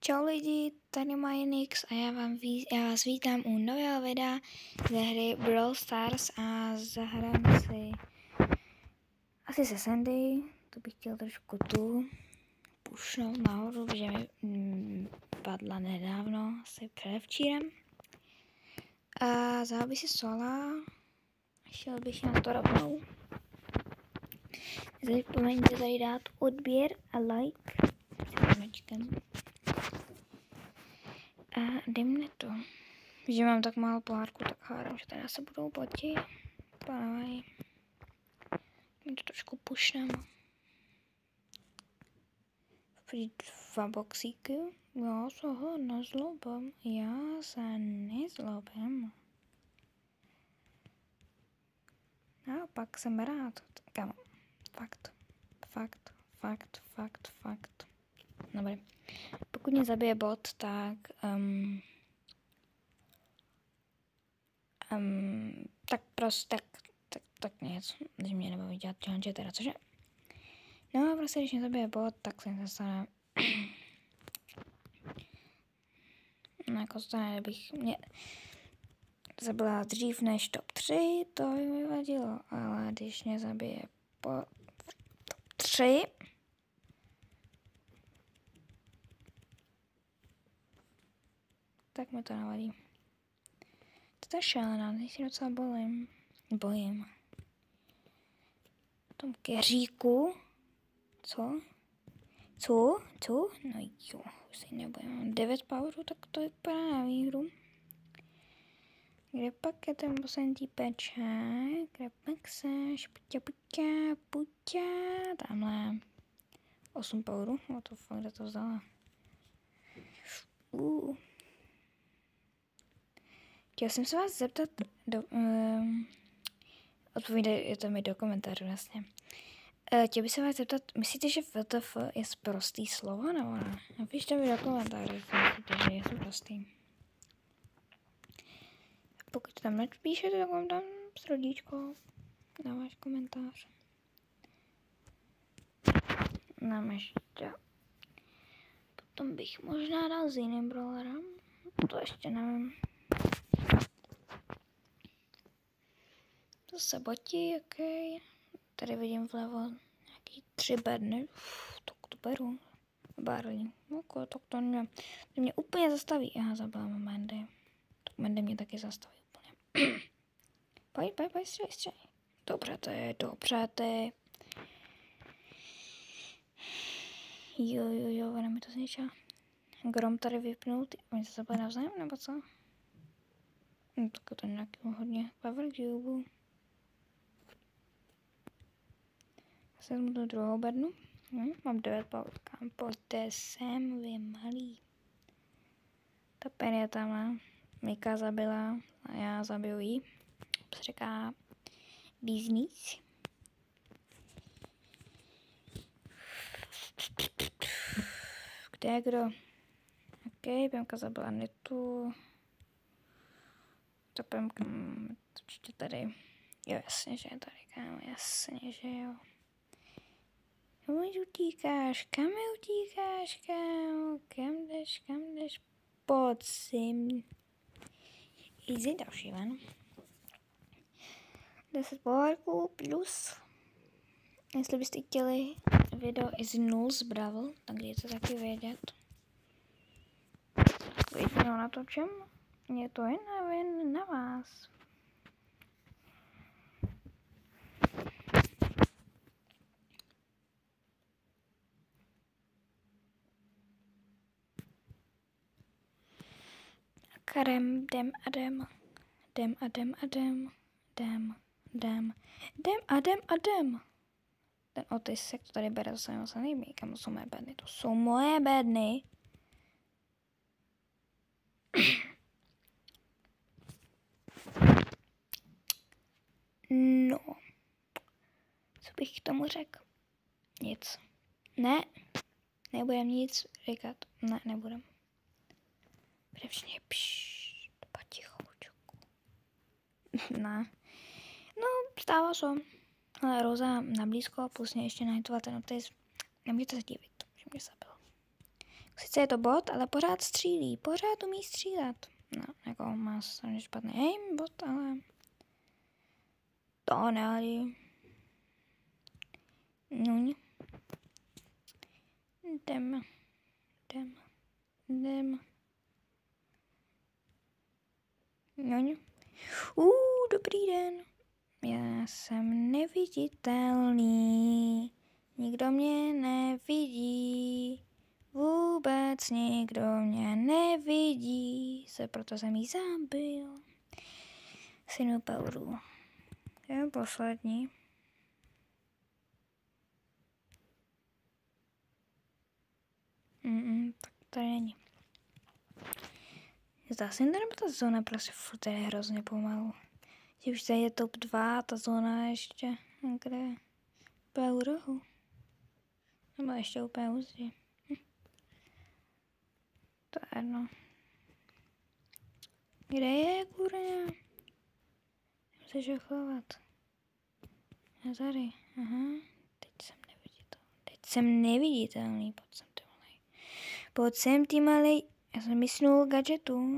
Čau lidi, tady Majnix a já vás vítám u nového videa ze hry Brawl Stars a zahrám si asi se Sandy. To bych chtěl trošku tu pušnout nahoru, protože mi padla nedávno, asi předevčírem. A zahábí si sola, šel bych na to rovnou. Nezapomeňte tady dát odběr a like a jdem to. Že mám tak málo pohárku, tak hádám, že teda se budou platit. Pánové, my to trošku pušneme. Dva boxíky. Já se ho nezlobím. Já se nezlobím. Naopak jsem rád. Kam? Fakt. Dobrý. Pokud mě zabije bot, tak tak prostě tak nic, když mě nebaví dělat challenge teda, cože? No a prostě když mě zabije bot, tak se stane no jako stane, kdybych mě zabila dřív než top 3, to by mi vadilo, ale když mě zabije po top 3, tak mi to nevadí. To je šálená, teď si docela bojím. V tom keříku. Co? No jo, už si nebojím. Mám 9 powerů, tak to vypadá na výhru. Kde pak je ten poslední týpeček? Kde pak seš? Puťa. Tamhle. 8 powerů, no to fakt, kde to vzala. Chtěl jsem se vás zeptat, odpovídejte mi do komentářů vlastně. Chtěl bych se vás zeptat, myslíte, že WTF je prostý slovo, nebo ne? Napište mi do komentářů, myslíte, že je prostý. Pokud tam nepíšete, tak vám dám srdíčko na váš komentář. Nám ještě. Potom bych možná dal s jiným brawlerem, to ještě nevím. Zase boti, ok. Tady vidím vlevo nějaký 3 bedny. Tak to beru. Barley. Ok, tak to mě úplně zastaví. Aha, zabila mám Mandy. Tak Mandy mě taky zastaví úplně. Pojď, střej. Dobře, ty. Jo, ona mi to zničila. Grom tady vypnout. Oni se zabili navzájem, nebo co? No, tak to nějaký hodně power cube. Jsem do druhou bednu. Mám 9 power. Kam pojďte sem, vy malí. Ta pen je tam. Mika zabila a já zabiju jí. To se říká business. Kde je kdo? Ok, Pemka zabila Netu. Ta Pemka určitě tady. Jo, jasně, že je tady, kámo, jasně, že jo. Kam utíkáš, kámo? Kam jdeš? Pojď sem. Easy, další ven. 10 pohárků plus. Jestli byste chtěli video i z 0 z Brawl, tak dejte taky vědět. Video natočím. Je to jen na vás. Karem, dem. Ten Otisek to tady bere, to se mi moc nelíbí, kam jsou moje bedny. To jsou moje bedny. No. Co bych k tomu řekl? Nic. Nebudem nic říkat. Ne, nebudem. Převšně potichoučku. Ne. No, stává se. Ale Rosa na blízko, plus mě ještě nahitovala ten Otis. Nemůžete se divit, že mě zabil. Sice je to bot, ale pořád střílí. Pořád umí střílet. No, jako má samozřejmě špatný aim bot, ale to nevadí. No. Jdem. No. Dobrý den. Já jsem neviditelný. Nikdo mě nevidí. Vůbec nikdo mě nevidí. Proto jsem jí zabil. Synu Pauru. Je poslední. Tak tady není. Zdá se, nebo ta zóna prostě furt je hrozně pomalu. Že už tady je top 2, ta zóna ještě někde úplně u rohu. Nebo ještě úplně úzdí. To je jedno. Kde je, kurňa? Musíš ho chovat. A tady, aha. Teď jsem neviditelný. Pojď sem, ty malej. Já jsem myslel gadgetu.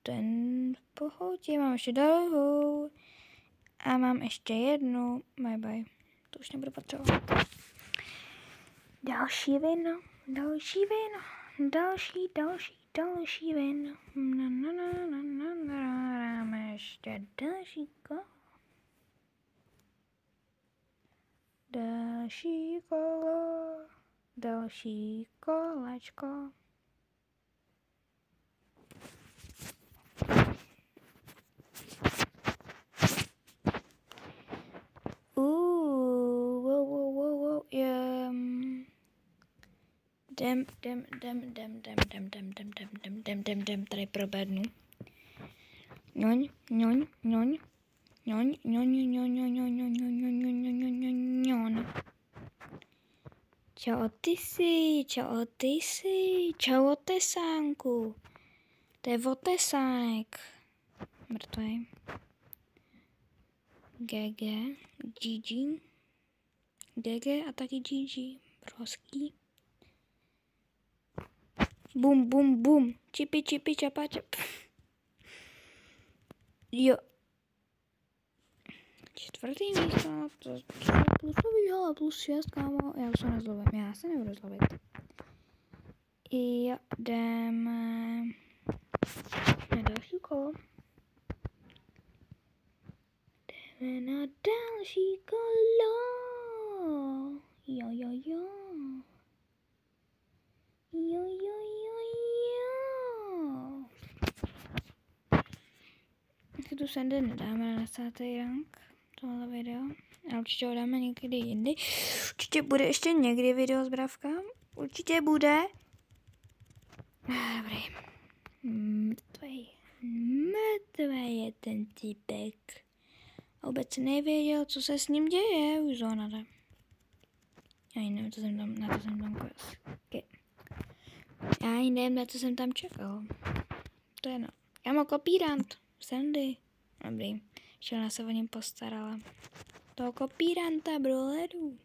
Ten v pohodě. Mám ještě druhou. A mám ještě jednu. Bye. To už nebudu potřebovat. Další vino. Další vino. Dáme ještě další kolo. Další kolečko. Jdem, tady proběhnu. Ňoň. Čau otesánku. To je otesánek. Mrtvej. GG a taky GG. Broský. Bum. Čipi, čapa. Jo. Čtvrtý místo, to plusový, ale plus 6, kámo. Já se nezlobím, já se nebudu zlobit. Jo, jdeme na další kolo. Jo. Si tu sende nedáme na 10. rank tohle video. A určitě ho dáme někdy jindy. Určitě bude ještě někdy video s bravkám. Určitě bude. Dobrý. Mrtvej je ten typek. A vůbec nevěděl, co se s ním děje. Už zóna jde. Já nevím, na to jsem tam na to jsem tam čekal. To je no. Já mám kopírant. Sandy. Dobrý. Ještě ona se o něm postarala. Toho kopíranta, broleru.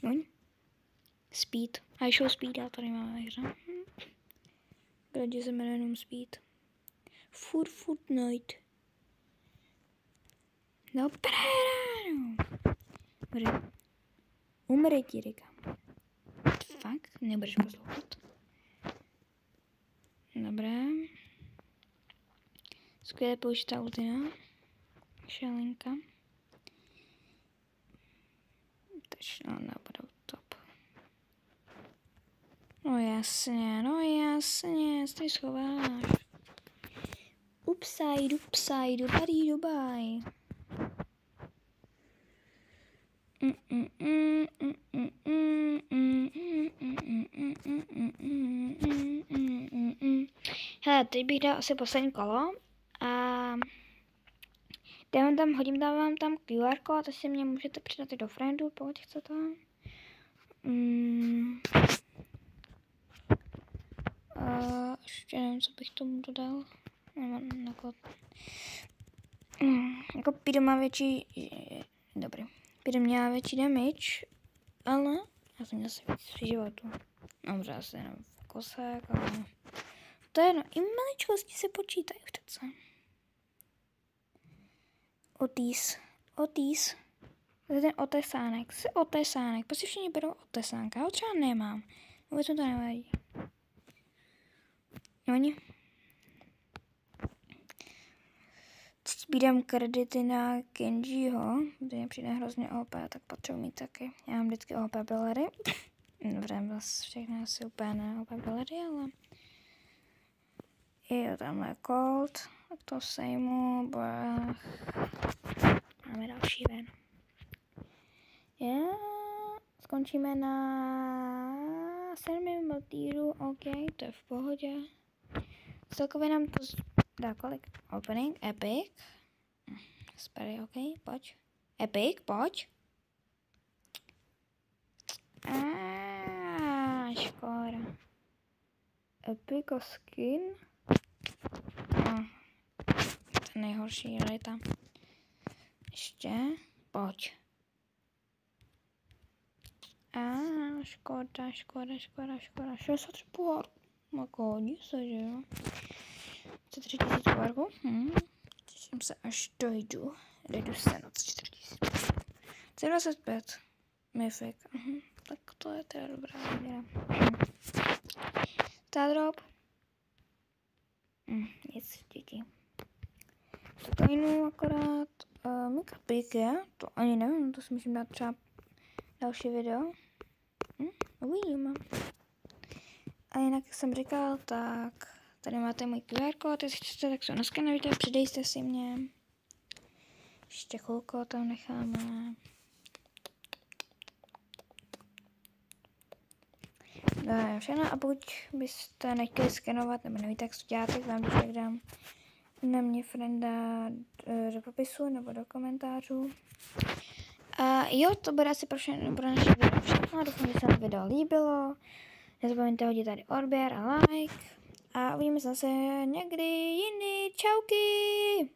Noň. Speed. A ještě Speeda tady máme ve hře. Kdo se jmenuje jenom Speed. Fortnite. No práno. Umře ti, říkám. Fakt? Nebudeš poslouchat. Dobré. Skvěle použitá ultina. Šelinka. Takže nebudou top. No jasně, tady schováš. Upside, tady Dubaj. Hele, teď bych dal asi poslední kolo a hodím vám tam QR kód, asi mě můžete přidat i do friendu, pokud chcete. Ještě nevím, co bych tomu dodal. Jako Pido má větší... Dobrý. Pido měla větší damage, ale já měl si víc při životu. Dobře, asi jenom v kosek, ale to je jedno. I maličkosti se počítají přece. Otis. To je ten otesánek. Jsi otesánek. Prostě všichni berou otesánka. Já ho třeba nemám. Vůbec mi to nevadí. Oni. Teď sbírám kredity na Kenjiho, kde mi přijde hrozně OP, tak potřebuji mít taky. Já mám vždycky OP billery. Dobře, vlastně všechno asi úplně ne OP billery, ale jo, tamhle je Colt, tak to sejmu, máme další ven. Skončíme na 7 motýru, OK, to je v pohodě. Celkově nám to dá kolik? Opening, epic. Sperry, OK, pojď. Epic, pojď. Škoda. Epic skin. To nejhorší realita. Ještě, pojď. Škoda. 63 pohár. Jako hodí se, že jo? 3 000 pohárků. Těším se, až dojdu. Dojdu se na 4 000. 25. Mythic. Tak to je teda dobrá výběra. Stardrop. Nic, děti. Coinů akorát. Mikropik je, to ani nevím, to si musím dát třeba další video. Uvidíme. A jinak, jak jsem říkal, tak tady máte můj QR kód, jestli chcete, tak se naskenujte, přidejte si mě. Ještě chvilku tam necháme. No, všechno, a pokud byste nechtěli skenovat, nebo nevíte, jak to dělat, tak vám když tak dám na mě frienda do popisu nebo do komentářů. A jo, to bude asi pro naše video všechno. Doufám, že se vám video líbilo. Nezapomeňte hodit tady odběr a like. A uvidíme se zase někdy jindy. Čauky!